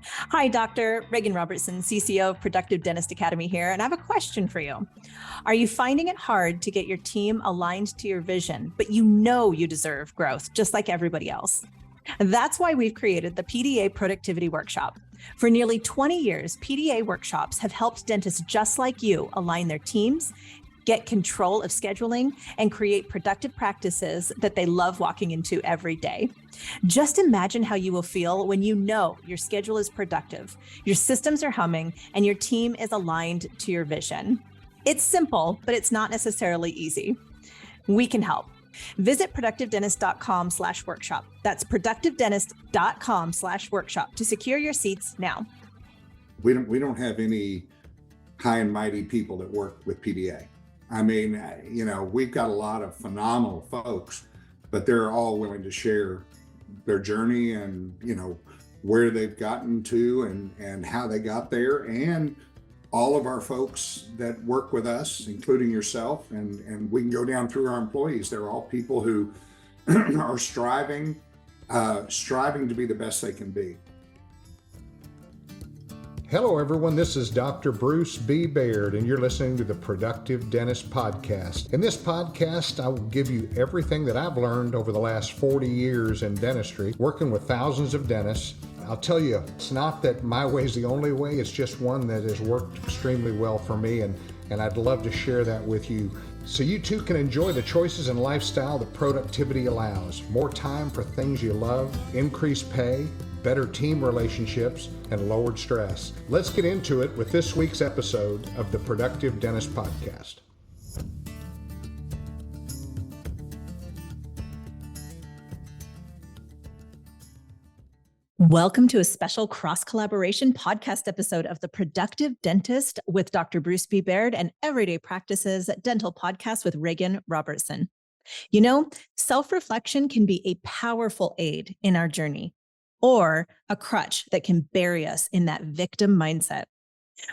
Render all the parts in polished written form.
Hi, Dr. Regan Robertson, CCO of Productive Dentist Academy here, and I have a question for you. Are you finding it hard to get your team aligned to your vision, but you know you deserve growth just like everybody else? That's why we've created the PDA Productivity Workshop. For nearly 20 years, PDA workshops have helped dentists just like you align their teams, get control of scheduling, and create productive practices that they love walking into every day. Just imagine how you will feel when you know your schedule is productive, your systems are humming, and your team is aligned to your vision. It's simple, but it's not necessarily easy. We can help. Visit productivedentist.com/workshop. That's productivedentist.com/workshop to secure your seats now. We don't have any high and mighty people that work with PDA. I mean, we've got a lot of phenomenal folks, but they're all willing to share their journey and, where they've gotten to and how they got there. And all of our folks that work with us, including yourself, and we can go down through our employees. They're all people who are striving to be the best they can be. Hello, everyone. This is Dr. Bruce B. Baird, and you're listening to the Productive Dentist Podcast. In this podcast, I will give you everything that I've learned over the last 40 years in dentistry, working with thousands of dentists. I'll tell you, it's not that my way is the only way. It's just one that has worked extremely well for me, and I'd love to share that with you so you too can enjoy the choices and lifestyle that productivity allows. More time for things you love, increased pay, better team relationships, and lowered stress. Let's get into it with this week's episode of the Productive Dentist Podcast. Welcome to a special cross-collaboration podcast episode of the Productive Dentist with Dr. Bruce B. Baird and Everyday Practices Dental Podcast with Regan Robertson. Self-reflection can be a powerful aid in our journey, or a crutch that can bury us in that victim mindset.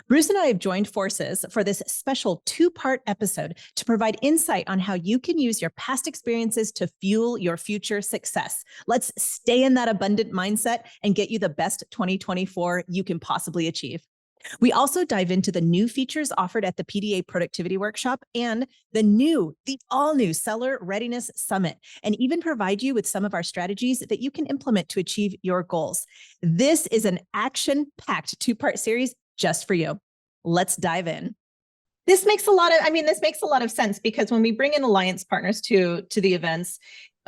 Bruce and I have joined forces for this special two-part episode to provide insight on how you can use your past experiences to fuel your future success. Let's stay in that abundant mindset and get you the best 2024 you can possibly achieve. We also dive into the new features offered at the PDA Productivity Workshop and the all-new Seller Readiness Summit, and even provide you with some of our strategies that you can implement to achieve your goals. This is an action-packed two-part series just for you. Let's dive in. This makes a lot of sense because when we bring in alliance partners to the events,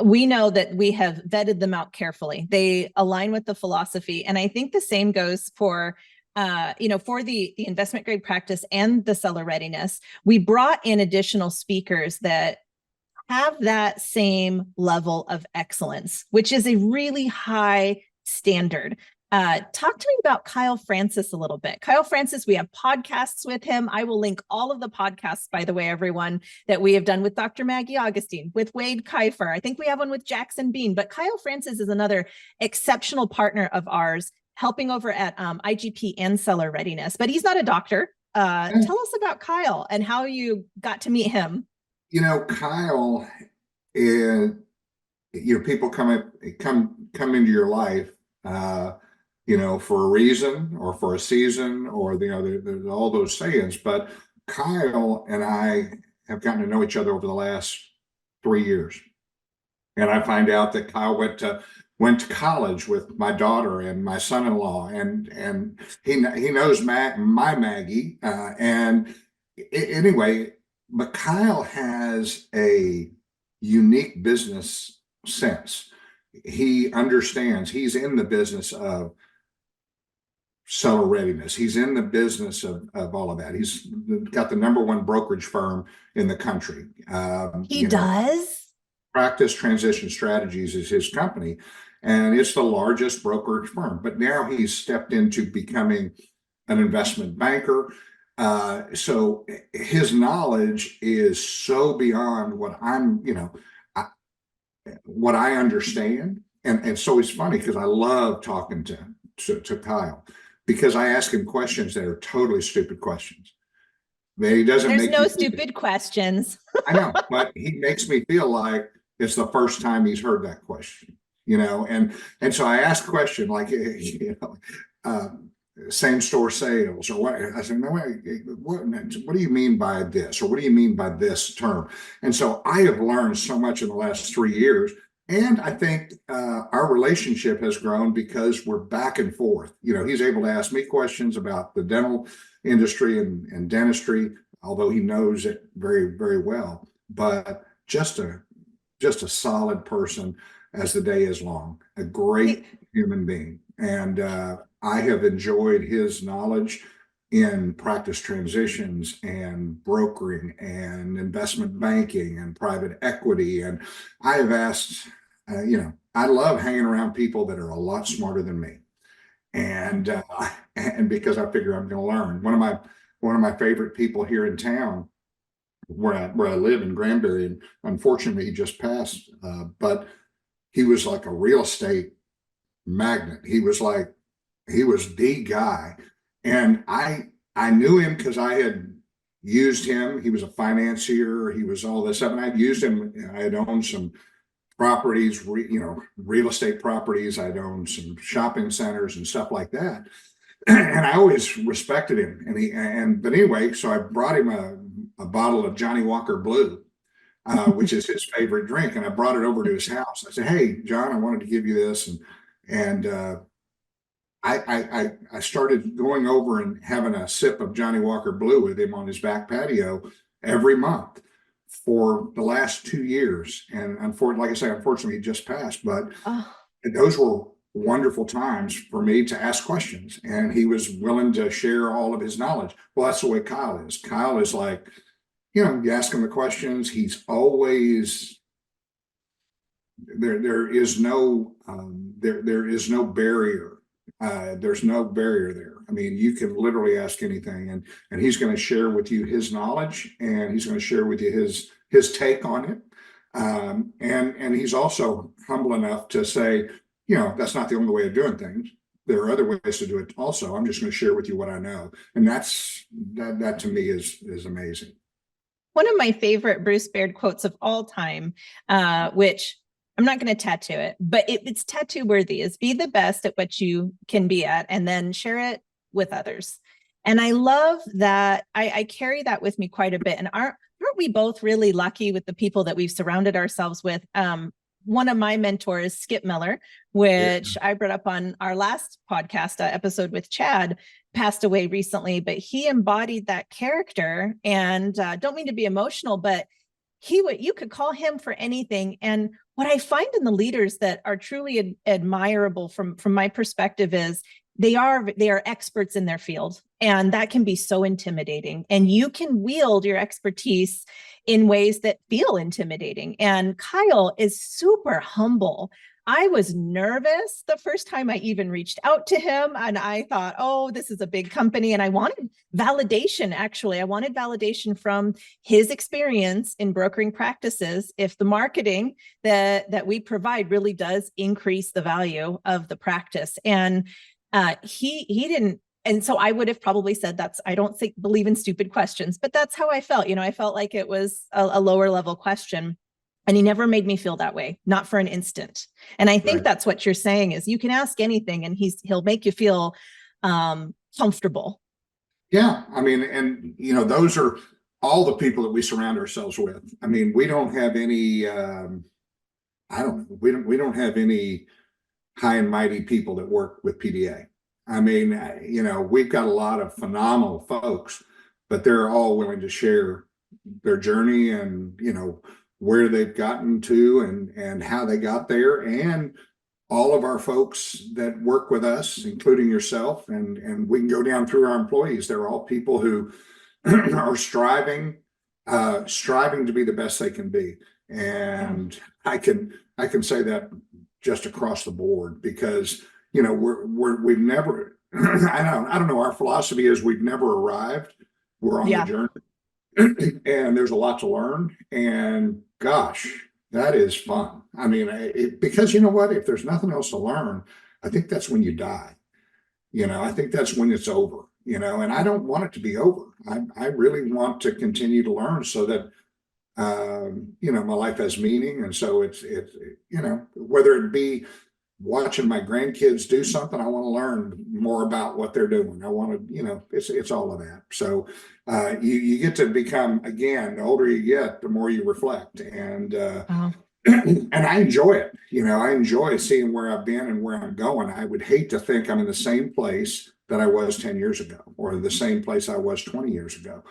we know that we have vetted them out carefully. They align with the philosophy. And I think the same goes for the investment grade practice and the seller readiness. We brought in additional speakers that have that same level of excellence, which is a really high standard. Talk to me about Kyle Francis a little bit. Kyle Francis, we have podcasts with him. I will link all of the podcasts, by the way, everyone, that we have done with Dr. Maggie Augustine, with Wade Kiefer. I think we have one with Jackson Bean, but Kyle Francis is another exceptional partner of ours, helping over at IGP and Seller Readiness, but he's not a doctor. Tell us about Kyle and how you got to meet him. Kyle, people come into your life, for a reason or for a season, or there's all those sayings. But Kyle and I have gotten to know each other over the last 3 years, and I find out that Kyle went to college with my daughter and my son-in-law, and he knows my Maggie. Anyway, but Kyle has a unique business sense. He understands. He's in the business of seller readiness. He's in the business of all of that. He's got the number one brokerage firm in the country. He does? Practice Transition Strategies is his company, and it's the largest brokerage firm. But now he's stepped into becoming an investment banker. So his knowledge is so beyond what what I understand. And so it's funny because I love talking to Kyle, because I ask him questions that are totally stupid questions. There's no stupid questions. I know, but he makes me feel like it's the first time he's heard that question. and so I asked a question like, same store sales or what. I said, no, what do you mean by this? Or what do you mean by this term? And so I have learned so much in the last 3 years. And I think our relationship has grown because we're back and forth. He's able to ask me questions about the dental industry and dentistry, although he knows it very, very well. But just a solid person as the day is long, a great human being. And I have enjoyed his knowledge in practice transitions and brokering and investment banking and private equity. And I have asked, I love hanging around people that are a lot smarter than me. And because I figure I'm going to learn. One of my favorite people here in town, where I live in Granbury, and unfortunately he just passed, but he was like a real estate magnet. He was the guy. And I knew him because I had used him. He was a financier. He was all this stuff. And I'd used him. I had owned some properties, real estate properties. I'd owned some shopping centers and stuff like that. And I always respected him. But anyway, so I brought him a bottle of Johnny Walker Blue, which is his favorite drink. And I brought it over to his house. I said, "Hey, John, I wanted to give you this." And I started going over and having a sip of Johnny Walker Blue with him on his back patio every month for the last 2 years. And like I say, unfortunately, he just passed. But those were wonderful times for me to ask questions. And he was willing to share all of his knowledge. Well, that's the way Kyle is. Kyle is like, you ask him the questions. He's always there is no barrier. There's no barrier there. I mean, you can literally ask anything, and he's going to share with you his knowledge, and he's going to share with you his take on it. And he's also humble enough to say, that's not the only way of doing things. There are other ways to do it also. I'm just going to share with you what I know. And that to me is amazing. One of my favorite Bruce Baird quotes of all time, which I'm not going to tattoo it, but it's tattoo worthy, is be the best at what you can be at and then share it with others. And I love that. I carry that with me quite a bit. And aren't we both really lucky with the people that we've surrounded ourselves with? One of my mentors, Skip Miller, which I brought up on our last podcast episode with Chad, passed away recently, but he embodied that character. And don't mean to be emotional, but you could call him for anything. And what I find in the leaders that are truly admirable from my perspective is they are experts in their field, and that can be so intimidating. And you can wield your expertise in ways that feel intimidating. And Kyle is super humble. I was nervous the first time I even reached out to him, and I thought, oh, this is a big company. And I wanted validation, actually. I wanted validation from his experience in brokering practices if the marketing that we provide really does increase the value of the practice. And he didn't. And so I would have probably said I don't believe in stupid questions, but that's how I felt. I felt like it was a lower level question. And he never made me feel that way, not for an instant. And I think that's what you're saying is you can ask anything and he'll make you feel comfortable. Yeah. I mean, and those are all the people that we surround ourselves with. I mean, we don't have any, we don't have any high and mighty people that work with PDA. I mean, we've got a lot of phenomenal folks, but they're all willing to share their journey and, where they've gotten to and how they got there. And all of our folks that work with us, including yourself, and we can go down through our employees. They're all people who are striving to be the best they can be. And I can say that just across the board because, we've never, I don't know, our philosophy is we've never arrived. We're on the journey. And there's a lot to learn, and gosh, that is fun. I mean, because you know what, if there's nothing else to learn, I think that's when you die. I think that's when it's over, and I don't want it to be over. I really want to continue to learn so that my life has meaning. And so it's, whether it be watching my grandkids do something, I want to learn more about what they're doing. I want to, it's all of that. So you get to become, again, the older you get, the more you reflect. And and I enjoy it. I enjoy seeing where I've been and where I'm going. I would hate to think I'm in the same place that I was 10 years ago, or the same place I was 20 years ago.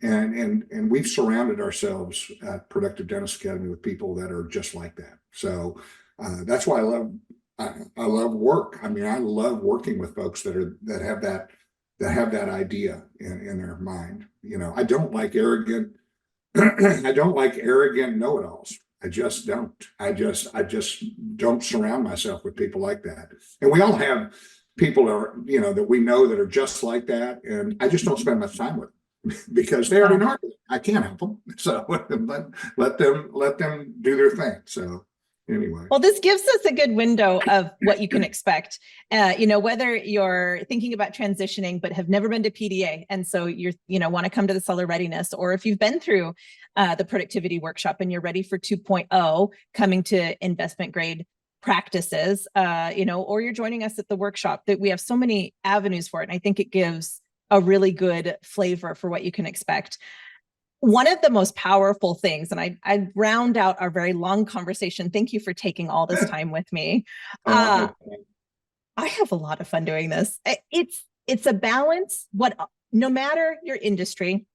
And we've surrounded ourselves at Productive Dentist Academy with people that are just like that. So that's why I love work. I mean, I love working with folks that have that idea in their mind. I don't like arrogant I don't like arrogant know-it-alls. I just don't. I just don't surround myself with people like that. And we all have people that we know that are just like that. And I just don't spend much time with them because they already know it. I can't help them. So let them do their thing. So anyway. Well, this gives us a good window of what you can expect. Whether you're thinking about transitioning but have never been to PDA, and so you're want to come to the seller readiness, or if you've been through the productivity workshop and you're ready for 2.0, coming to investment grade practices, or you're joining us at the workshop, that we have so many avenues for it. And I think it gives a really good flavor for what you can expect. One of the most powerful things, and I round out our very long conversation. Thank you for taking all this time with me. I have a lot of fun doing this. It's a balance. No matter your industry,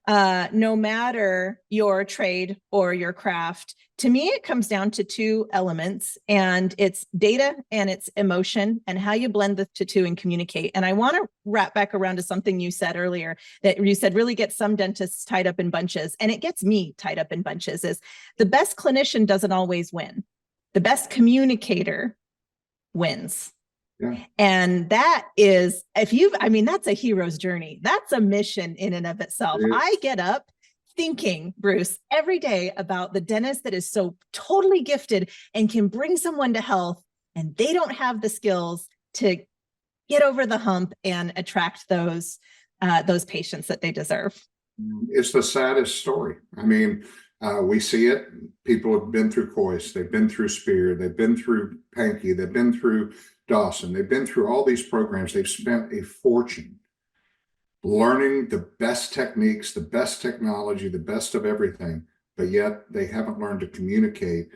no matter your trade or your craft, to me, it comes down to two elements, and it's data and it's emotion, and how you blend the two and communicate. And I want to wrap back around to something you said earlier, that you said really gets some dentists tied up in bunches, and it gets me tied up in bunches, is the best clinician doesn't always win. The best communicator wins. Yeah. And that is, that's a hero's journey. That's a mission in and of itself. I get up thinking, Bruce, every day about the dentist that is so totally gifted and can bring someone to health, and they don't have the skills to get over the hump and attract those patients that they deserve. It's the saddest story. I mean, we see it. People have been through Coyce, they've been through Spear, they've been through Pankey, they've been through Dawson, they've been through all these programs. They've spent a fortune learning the best techniques, the best technology, the best of everything, but yet they haven't learned to communicate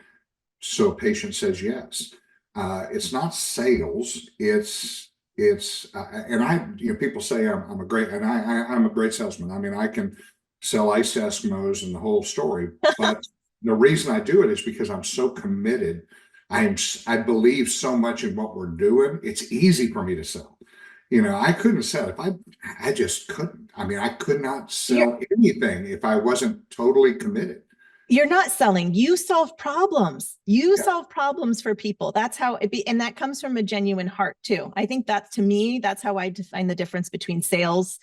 so a patient says yes. It's not sales. It's people say I'm a great salesman. I mean, I can sell ice Eskimos and the whole story, but the reason I do it is because I'm so committed. I believe so much in what we're doing. It's easy for me to sell. I couldn't sell if I just couldn't. I mean, I could not sell anything if I wasn't totally committed. You're not selling. You solve problems. You solve problems for people. That's how it be. And that comes from a genuine heart too. I think to me, that's how I define the difference between sales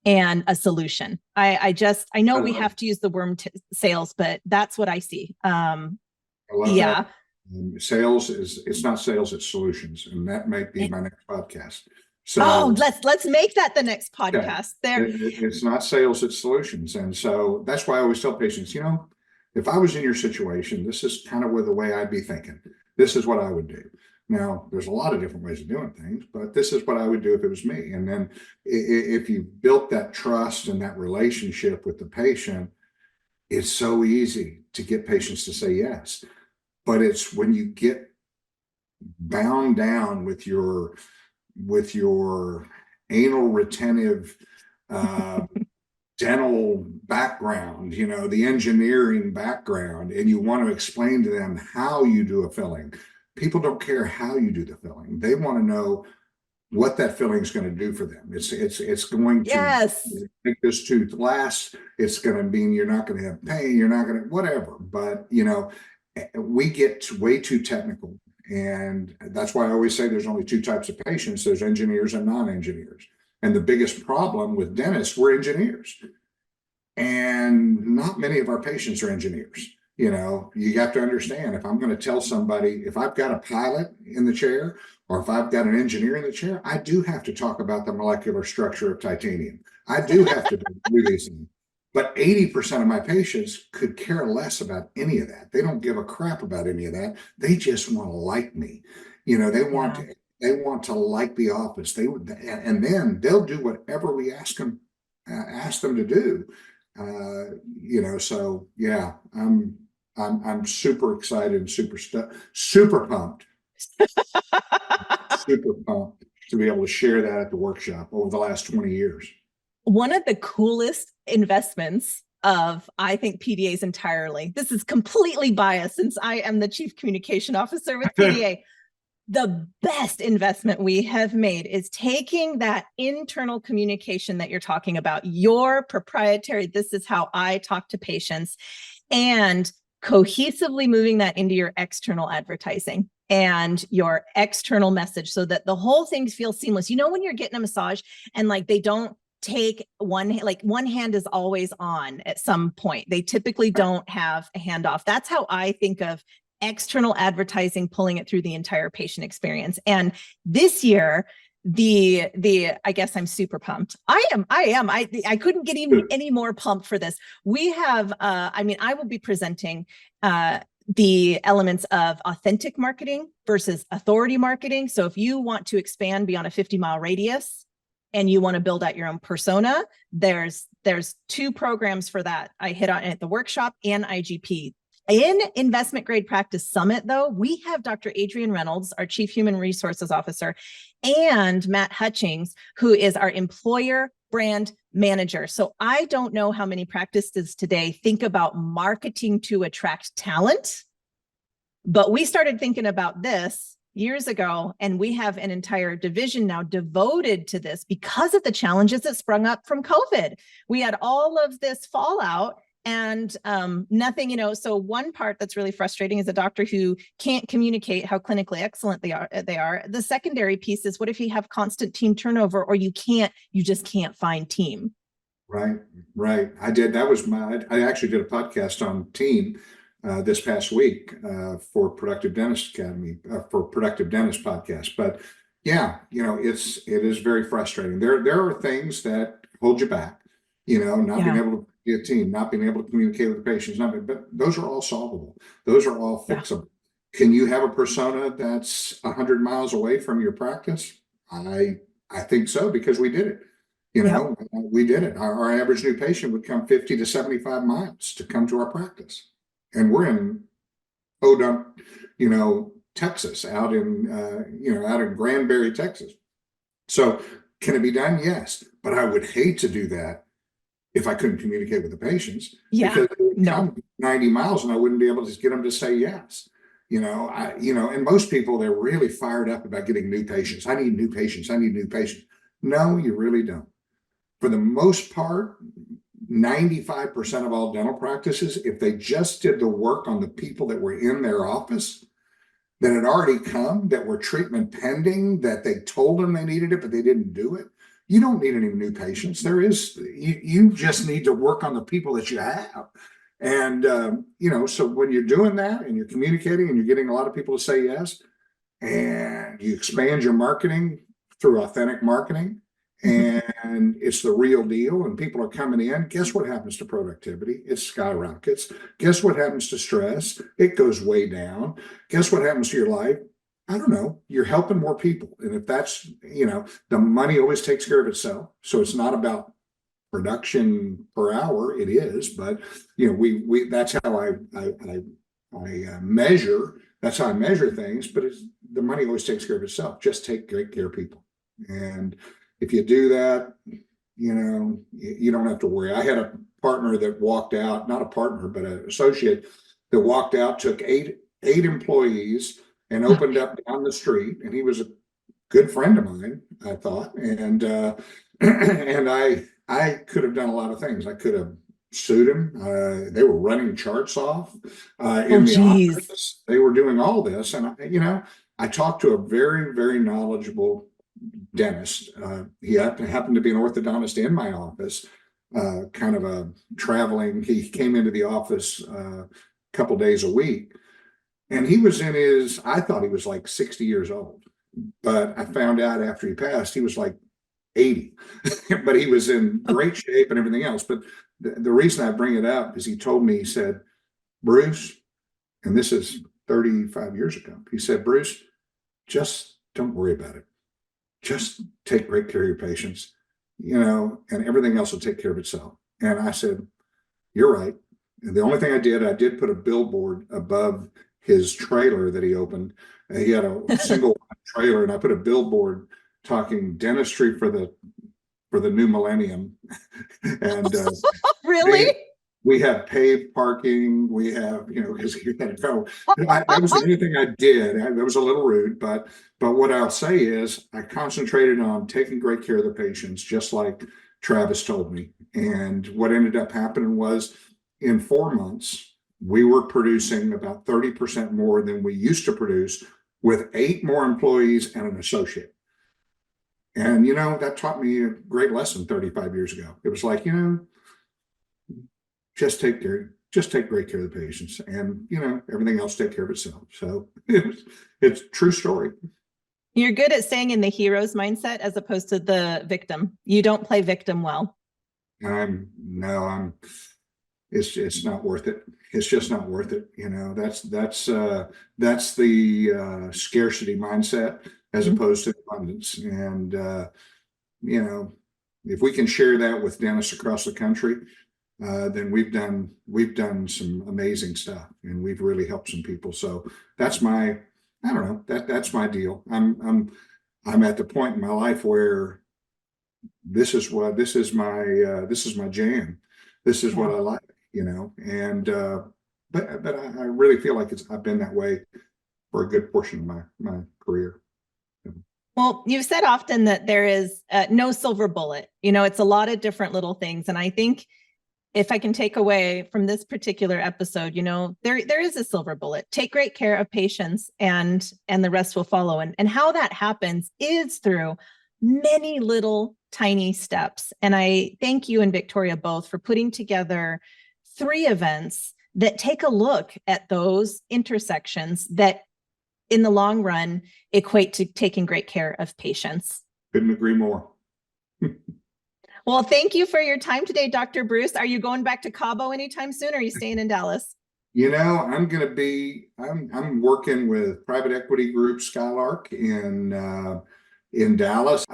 and a solution. I know we have to use the word sales, but that's what I see. I love that. Sales it's not sales, it's solutions. And that might be my next podcast. So let's make that the next podcast. It's not sales, it's solutions. And so that's why I always tell patients, if I was in your situation, this is kind of the way I'd be thinking. This is what I would do. Now, there's a lot of different ways of doing things, but this is what I would do if it was me. And then if you built that trust and that relationship with the patient, it's so easy to get patients to say yes. But it's when you get bound down with your anal retentive dental background, the engineering background, and you want to explain to them how you do a filling. People don't care how you do the filling. They want to know what that filling is going to do for them. It's going to make this tooth last. It's going to mean you're not going to have pain. You're not going to whatever. But, we get way too technical. And that's why I always say there's only two types of patients. There's engineers and non-engineers. And the biggest problem with dentists, we're engineers. And not many of our patients are engineers. You have to understand, if I'm going to tell somebody, if I've got a pilot in the chair, or if I've got an engineer in the chair, I do have to talk about the molecular structure of titanium. I do have to do these things. But 80% of my patients could care less about any of that. They don't give a crap about any of that. They just want to like me. They want to like the office. And then they'll do whatever we ask them to do. So yeah, I'm super excited and super pumped, super pumped to be able to share that at the workshop over the last 20 years. One of the coolest investments of, I think, PDA's entirely, this is completely biased since I am the chief communication officer with PDA. The best investment we have made is taking that internal communication that you're talking about, your proprietary, this is how I talk to patients, and cohesively moving that into your external advertising and your external message so that the whole thing feels seamless. When you're getting a massage and like they don't take one hand is always on at some point. They typically don't have a handoff. That's how I think of external advertising, pulling it through the entire patient experience. And this year, I guess I'm super pumped. I couldn't get even any more pumped for this. We have, I will be presenting the elements of authentic marketing versus authority marketing. So if you want to expand beyond a 50-mile radius, and you want to build out your own persona, there's 2 programs for that. I hit on at the workshop and IGP. In Investment Grade Practice Summit, though, we have Dr. Adrienne Reynolds, our Chief Human Resources Officer, and Matt Hutchings, who is our Employer Brand Manager. So I don't know how many practices today think about marketing to attract talent, but we started thinking about this years ago, and we have an entire division now devoted to this because of the challenges that sprung up from COVID. We had all of this fallout and nothing, so one part that's really frustrating is a doctor who can't communicate how clinically excellent they are. The secondary piece is, what if you have constant team turnover, or you just can't find team? Right. I actually did a podcast on team this past week for Productive Dentist Academy, for Productive Dentist podcast. But yeah, it is very frustrating. There are things that hold you back, not being able to be a team, not being able to communicate with the patients, but those are all solvable. Those are all fixable. Can you have a persona that's 100 miles away from your practice? I think so, because we did it. We did it. Our average new patient would come 50 to 75 miles to come to our practice. And we're in Texas, out in Granbury, Texas. So can it be done? Yes. But I would hate to do that if I couldn't communicate with the patients. Because they would come 90 miles and I wouldn't be able to get them to say yes. And most people, they're really fired up about getting new patients. I need new patients. No, you really don't. For the most part, 95% of all dental practices, if they just did the work on the people that were in their office, that had already come, that were treatment pending, that they told them they needed it, but they didn't do it, you don't need any new patients. You just need to work on the people that you have. And, so when you're doing that and you're communicating and you're getting a lot of people to say yes, and you expand your marketing through authentic marketing, and it's the real deal, and people are coming in, guess what happens to productivity? It skyrockets. Guess what happens to stress? It goes way down. Guess what happens to your life? I don't know. You're helping more people. And if that's, the money always takes care of itself. So it's not about production per hour. It is, but that's how I measure. That's how I measure things. But the money always takes care of itself. Just take great care of people. And if you do that, you don't have to worry. I had a partner that walked out, not a partner, but an associate that walked out, took eight employees and opened up down the street. And he was a good friend of mine, I thought. And I could have done a lot of things. I could have sued him. They were running charts off in the office. They were doing all this. And, I talked to a very, very knowledgeable dentist. He happened to be an orthodontist in my office, kind of a traveling. He came into the office a couple days a week, and he was I thought he was like 60 years old, but I found out after he passed, he was like 80, but he was in great shape and everything else. But the reason I bring it up is he told me, he said, Bruce, and this is 35 years ago, he said, Bruce, just don't worry about it. Just take great care of your patients, and everything else will take care of itself. And I said, you're right. And the only thing I did put a billboard above his trailer that he opened. He had a single trailer, and I put a billboard talking dentistry for the new millennium. And really? We have paved parking. We have, because you got to go. That was the only thing I did. That was a little rude, but what I'll say is I concentrated on taking great care of the patients, just like Travis told me. And what ended up happening was in 4 months, we were producing about 30% more than we used to produce with 8 more employees and an associate. And, that taught me a great lesson 35 years ago. It was like, just take great care of the patients, and, everything else take care of itself. So it's a true story. You're good at staying in the hero's mindset as opposed to the victim. You don't play victim well. It's not worth it. It's just not worth it. That's the scarcity mindset as opposed to abundance. And, if we can share that with dentists across the country, then we've done some amazing stuff, and we've really helped some people. So that's my deal. I'm at the point in my life where this is my jam. This is what I like, and but I really feel like I've been that way for a good portion of my career. Well, you've said often that there is no silver bullet. It's a lot of different little things. And I think if I can take away from this particular episode, there is a silver bullet. Take great care of patients, and the rest will follow. And how that happens is through many little tiny steps. And I thank you and Victoria both for putting together 3 events that take a look at those intersections that in the long run equate to taking great care of patients. Couldn't agree more. Well, thank you for your time today, Dr. Bruce. Are you going back to Cabo anytime soon, or are you staying in Dallas? I'm working with private equity group Skylark in Dallas,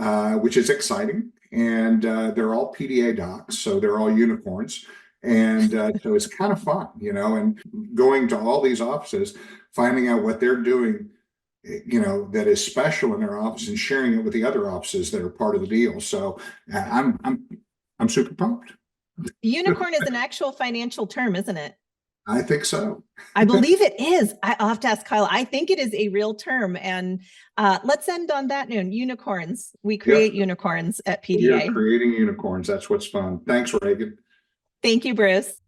which is exciting. And they're all PDA docs, so they're all unicorns. And so it's kind of fun, and going to all these offices, finding out what they're doing, that is special in their office, and sharing it with the other offices that are part of the deal. So I'm super pumped. Unicorn is an actual financial term, isn't it? I think so. I believe it is. I'll have to ask Kyle. I think it is a real term. And let's end on that note. Unicorns. We create unicorns at PDA. You're creating unicorns. That's what's fun. Thanks, Regan. Thank you, Bruce.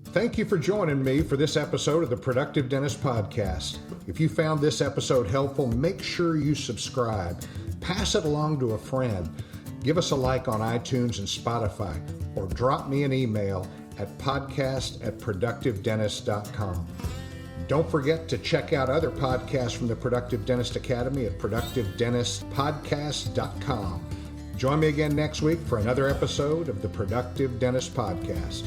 Thank you for joining me for this episode of the Productive Dentist Podcast. If you found this episode helpful, make sure you subscribe. Pass it along to a friend. Give us a like on iTunes and Spotify, or drop me an email at podcast@productivedentist.com. Don't forget to check out other podcasts from the Productive Dentist Academy at productivedentistpodcast.com. Join me again next week for another episode of the Productive Dentist Podcast.